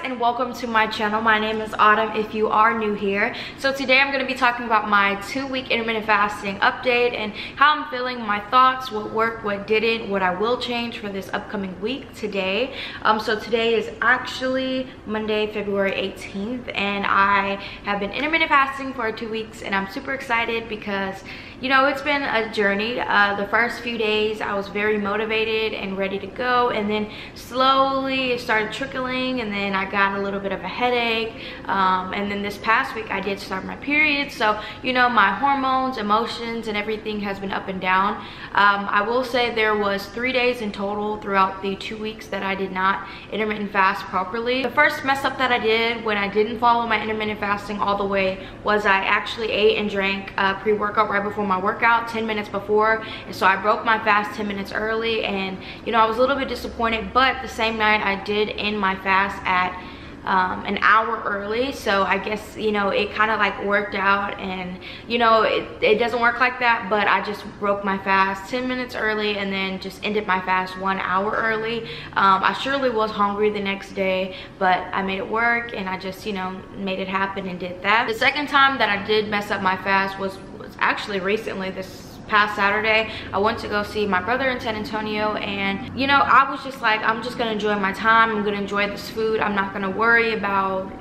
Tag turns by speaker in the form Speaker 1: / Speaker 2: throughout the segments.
Speaker 1: and welcome to my channel. My name is Autumn if you are new here. So today I'm going to be talking about my 2-week intermittent fasting update and how I'm feeling, my thoughts, what worked, what didn't, what I will change for this upcoming week today. So today is actually Monday, February 18th, and I have been intermittent fasting for 2 weeks, and I'm super excited because, you know, it's been a journey. The first few days I was very motivated and ready to go, and then slowly it started trickling, and then I got a little bit of a headache, and then this past week I did start my period. So, you know, my hormones, emotions, and everything has been up and down. I will say there was 3 days in total throughout the 2 weeks that I did not intermittent fast properly. The first mess up that I did when I didn't follow my intermittent fasting all the way was I actually ate and drank pre-workout right before my workout, 10 minutes before, and so I broke my fast 10 minutes early, and you know, I was a little bit disappointed, but the same night I did end my fast at an hour early. So I guess, you know, it kind of like worked out, and you know, it doesn't work like that, but I just broke my fast 10 minutes early and then just ended my fast 1 hour early. I surely was hungry the next day, but I made it work, and I just, you know, made it happen and did that. The second time that I did mess up my fast was actually recently, this past Saturday. I went to go see my brother in San Antonio, and you know, I was just like, I'm just gonna enjoy my time, I'm gonna enjoy this food, I'm not gonna worry about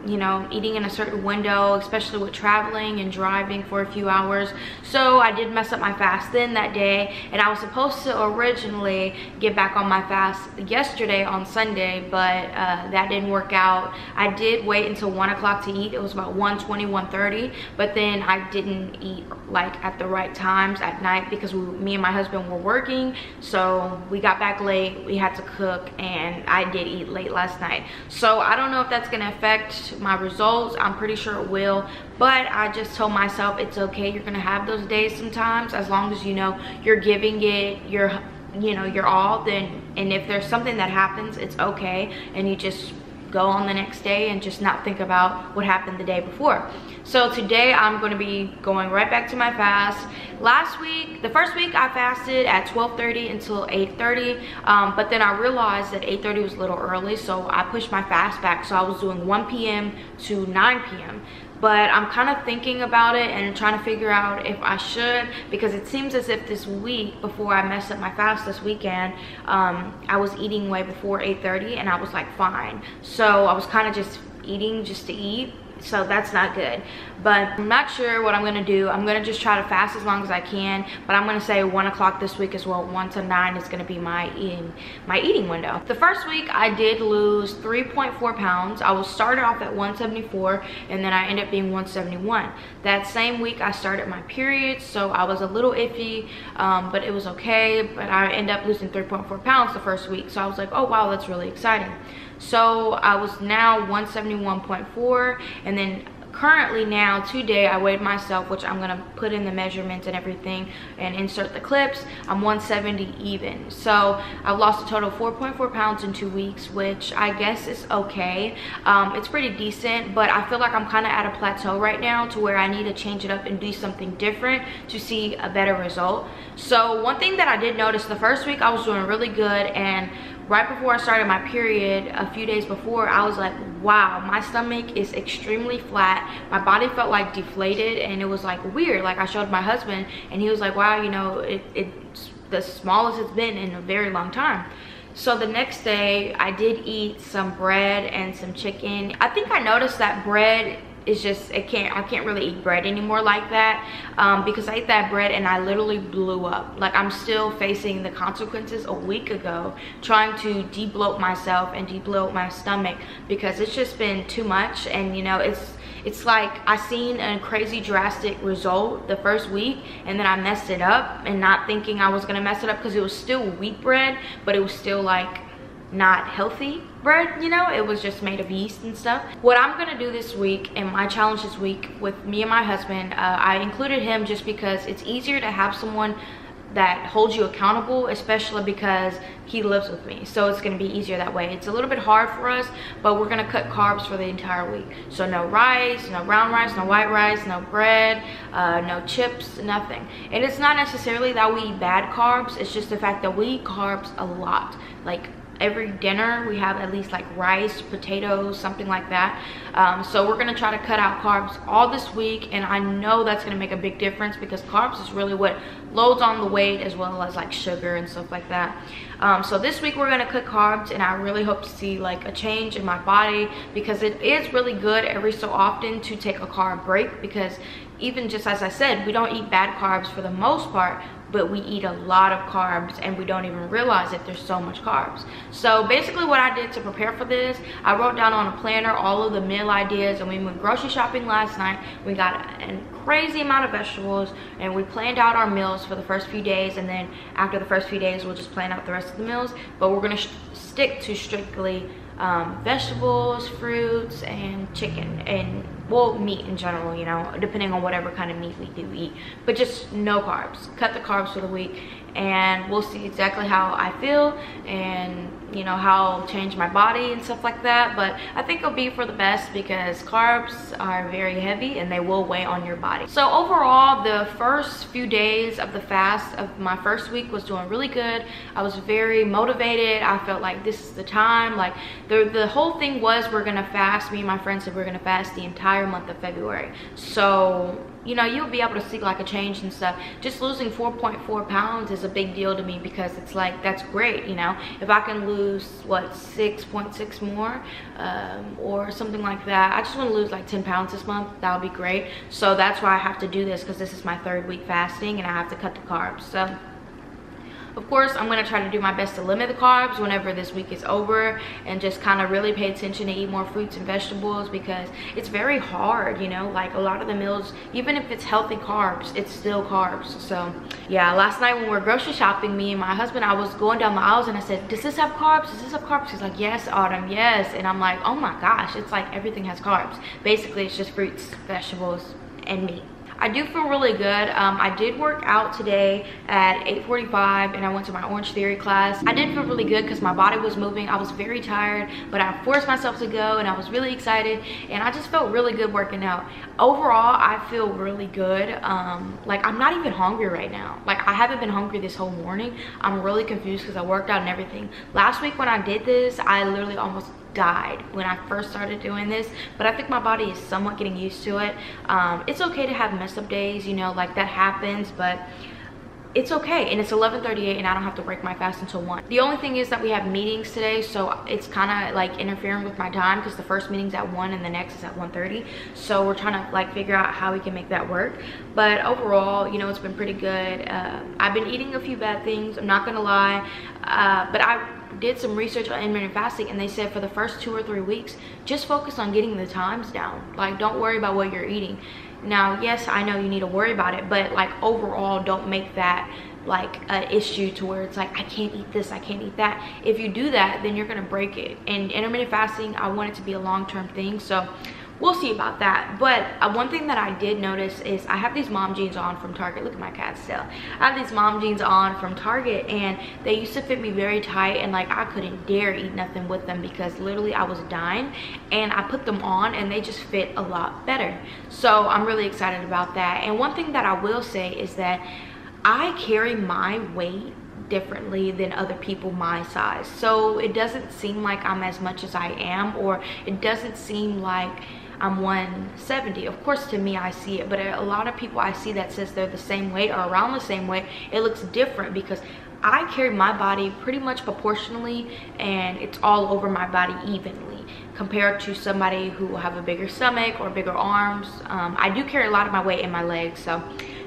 Speaker 1: you know, eating in a certain window, especially with traveling and driving for a few hours. So I did mess up my fast then that day, and I was supposed to originally get back on my fast yesterday on Sunday, but that didn't work out. I did wait until 1 o'clock to eat. It was about 1:20, 1:30, but then I didn't eat like at the right times at night because me and my husband were working, so we got back late, we had to cook, and I did eat late last night. So I don't know if that's gonna affect my results. I'm pretty sure it will, but I just told myself it's okay. You're gonna have those days sometimes, as long as you know you're giving it your, you know, your all. Then, and if there's something that happens, it's okay, and you just go on the next day and just not think about what happened the day before. So today I'm going to be going right back to my fast. Last week, the first week, I fasted at 12:30 until 8:30, but then I realized that 8:30 was a little early, so I pushed my fast back. So I was doing 1 p.m. to 9 p.m. But I'm kind of thinking about it and trying to figure out if I should, because it seems as if this week, before I messed up my fast this weekend, I was eating way before 8:30, and I was like fine. So I was kind of just eating just to eat, so that's not good. But I'm not sure what I'm gonna do. I'm gonna just try to fast as long as I can, but I'm gonna say 1 o'clock this week as well. 1 to 9 is gonna be my eating window. The first week I did lose 3.4 pounds. I was started off at 174, and then I ended up being 171. That same week I started my period, so I was a little iffy, but it was okay. But I ended up losing 3.4 pounds the first week, so I was like, oh wow, that's really exciting. So I was now 171.4, and then currently now today I weighed myself, which I'm gonna put in the measurements and everything and insert the clips. I'm 170 even, so I've lost a total of 4.4 pounds in 2 weeks, which I guess is okay. It's pretty decent, but I feel like I'm kind of at a plateau right now to where I need to change it up and do something different to see a better result. So one thing that I did notice, the first week I was doing really good, and right before I started my period, a few days before, I was like, wow, my stomach is extremely flat. My body felt like deflated, and it was like weird. Like I showed my husband, and he was like, wow, you know, it's the smallest it's been in a very long time. So the next day I did eat some bread and some chicken. I think I noticed that bread is just, I can't really eat bread anymore like that, because I ate that bread and I literally blew up. Like I'm still facing the consequences a week ago, trying to de-bloat myself and de-bloat my stomach, because it's just been too much. And you know, it's like I seen a crazy drastic result the first week, and then I messed it up, and not thinking I was gonna mess it up, because it was still wheat bread, but it was still like not healthy bread, you know, it was just made of yeast and stuff. What I'm gonna do this week, and my challenge this week with me and my husband, I included him just because it's easier to have someone that holds you accountable, especially because he lives with me, so it's going to be easier that way. It's a little bit hard for us, but we're going to cut carbs for the entire week. So no rice, no brown rice, no white rice, no bread, no chips, nothing. And it's not necessarily that we eat bad carbs, it's just the fact that we eat carbs a lot. Like every dinner we have at least like rice, potatoes, something like that. So we're going to try to cut out carbs all this week, and I know that's going to make a big difference because carbs is really what loads on the weight, as well as like sugar and stuff like that. So this week we're going to cut carbs, and I really hope to see like a change in my body, because it is really good every so often to take a carb break, because even just as I said, we don't eat bad carbs for the most part, but we eat a lot of carbs and we don't even realize that there's so much carbs. So basically what I did to prepare for this, I wrote down on a planner all of the meal ideas, and we went grocery shopping last night. We got a crazy amount of vegetables, and we planned out our meals for the first few days, and then after the first few days we'll just plan out the rest of the meals. But we're going to stick to strictly vegetables, fruits, and chicken, and well, meat in general, you know, depending on whatever kind of meat we do eat, but just no carbs. Cut the carbs for the week, and we'll see exactly how I feel, and you know, how I'll change my body and stuff like that. But I think it'll be for the best, because carbs are very heavy and they will weigh on your body. So overall, the first few days of the fast of my first week was doing really good. I was very motivated. I felt like this is the time. Like the whole thing was, we're gonna fast, me and my friends said we're gonna fast the entire month of February. So you know, you'll be able to see like a change and stuff. Just losing 4.4 pounds is a big deal to me, because it's like, that's great, you know. If I can lose what, 6.6 more or something like that, I just want to lose like 10 pounds this month. That'll be great. So that's why I have to do this, because this is my 3rd week fasting and I have to cut the carbs. So of course, I'm going to try to do my best to limit the carbs whenever this week is over, and just kind of really pay attention to eat more fruits and vegetables, because it's very hard, you know, like a lot of the meals, even if it's healthy carbs, it's still carbs. So yeah, last night when we were grocery shopping, me and my husband, I was going down the aisles and I said, does this have carbs? Does this have carbs? He's like, yes, Autumn, yes. And I'm like, oh my gosh, it's like everything has carbs. Basically, it's just fruits, vegetables, and meat. I do feel really good. I did work out today at 8:45, and I went to my Orange Theory class. I did feel really good because my body was moving. I was very tired, but I forced myself to go, and I was really excited, and I just felt really good working out. Overall, I feel really good. Like, I'm not even hungry right now. Like, I haven't been hungry this whole morning. I'm really confused because I worked out and everything. Last week when I did this, I literally almost died when I first started doing this, but I think my body is somewhat getting used to it. It's okay to have mess up days, you know, like that happens, but it's okay. And it's 11:38 and I don't have to break my fast until 1. The only thing is that we have meetings today, so it's kind of like interfering with my time, because the first meeting's at 1 and the next is at 1:30. So we're trying to like figure out how we can make that work. But overall, you know, it's been pretty good. I've been eating a few bad things, I'm not gonna lie, but I did some research on intermittent fasting, and they said for the first 2 or 3 weeks, just focus on getting the times down. Like, don't worry about what you're eating. Now, yes, I know you need to worry about it, but like overall, don't make that like an issue to where it's like, I can't eat this, I can't eat that. If you do that, then you're gonna break it. And intermittent fasting, I want it to be a long-term thing, so we'll see about that. But one thing that I did notice is I have these mom jeans on from Target. Look at my cat still. I have these mom jeans on from Target, and they used to fit me very tight, and like I couldn't dare eat nothing with them because literally I was dying. And I put them on and they just fit a lot better. So I'm really excited about that. And one thing that I will say is that I carry my weight differently than other people my size. So it doesn't seem like I'm as much as I am, or it doesn't seem like I'm 170. Of course, to me, I see it, but a lot of people I see that says they're the same weight or around the same weight, it looks different because I carry my body pretty much proportionally, and it's all over my body evenly compared to somebody who will have a bigger stomach or bigger arms. I do carry a lot of my weight in my legs, so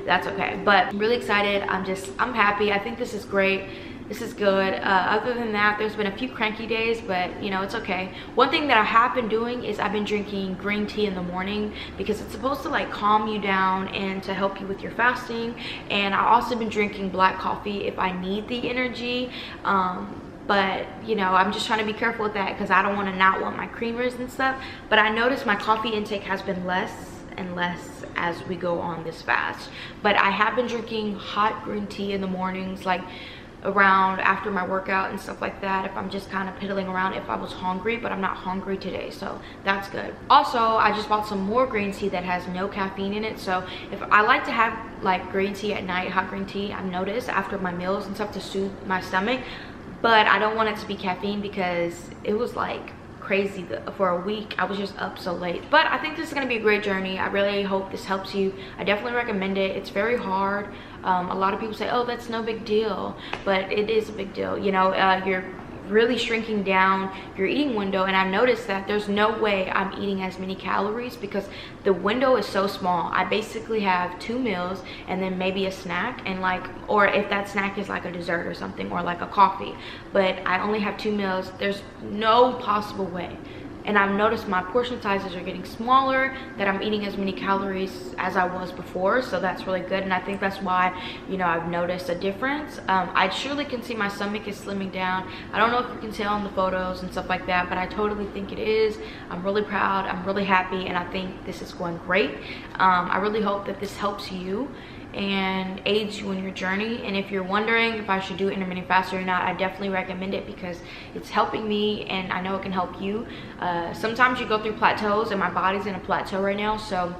Speaker 1: that's okay. But I'm really excited. I'm happy. I think this is great. This is good. Other than that, there's been a few cranky days, but you know, it's okay. One thing that I have been doing is I've been drinking green tea in the morning because it's supposed to like calm you down and to help you with your fasting. And I've also been drinking black coffee if I need the energy. But you know, I'm just trying to be careful with that because I don't want to not want my creamers and stuff. But I noticed my coffee intake has been less and less as we go on this fast. But I have been drinking hot green tea in the mornings, like around after my workout and stuff like that, if I'm just kind of piddling around, if I was hungry, but I'm not hungry today, so that's good. Also, I just bought some more green tea that has no caffeine in it. So if I like to have like green tea at night, hot green tea, I've noticed after my meals and stuff to soothe my stomach, but I don't want it to be caffeine because it was like crazy for a week. I was just up so late. But I think this is going to be a great journey. I really hope this helps you. I definitely recommend it. It's very hard. A lot of people say, oh, that's no big deal, but it is a big deal. You know, you're really shrinking down your eating window, and I've noticed that there's no way I'm eating as many calories because the window is so small. I basically have 2 meals and then maybe a snack, and like, or if that snack is like a dessert or something, or like a coffee, but I only have 2 meals. There's no possible way. And I've noticed my portion sizes are getting smaller, that I'm eating as many calories as I was before, so that's really good. And I think that's why, you know, I've noticed a difference. I surely can see my stomach is slimming down. I don't know if you can tell in the photos and stuff like that, but I totally think it is. I'm really proud, I'm really happy, and I think this is going great. I really hope that this helps you and aids you in your journey. And if you're wondering if I should do intermittent fasting or not, I definitely recommend it because it's helping me, and I know it can help you. Sometimes you go through plateaus, and my body's in a plateau right now, so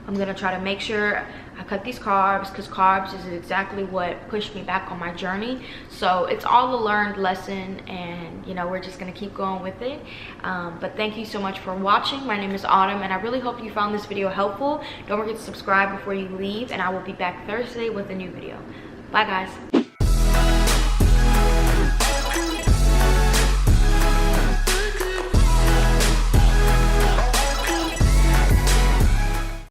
Speaker 1: I'm gonna try to make sure I cut these carbs, because carbs is exactly what pushed me back on my journey. So it's all a learned lesson, and you know, we're just gonna keep going with it. But thank you so much for watching. My name is Autumn, and I really hope you found this video helpful. Don't forget to subscribe before you leave, and I will be back Thursday with a new video. Bye guys.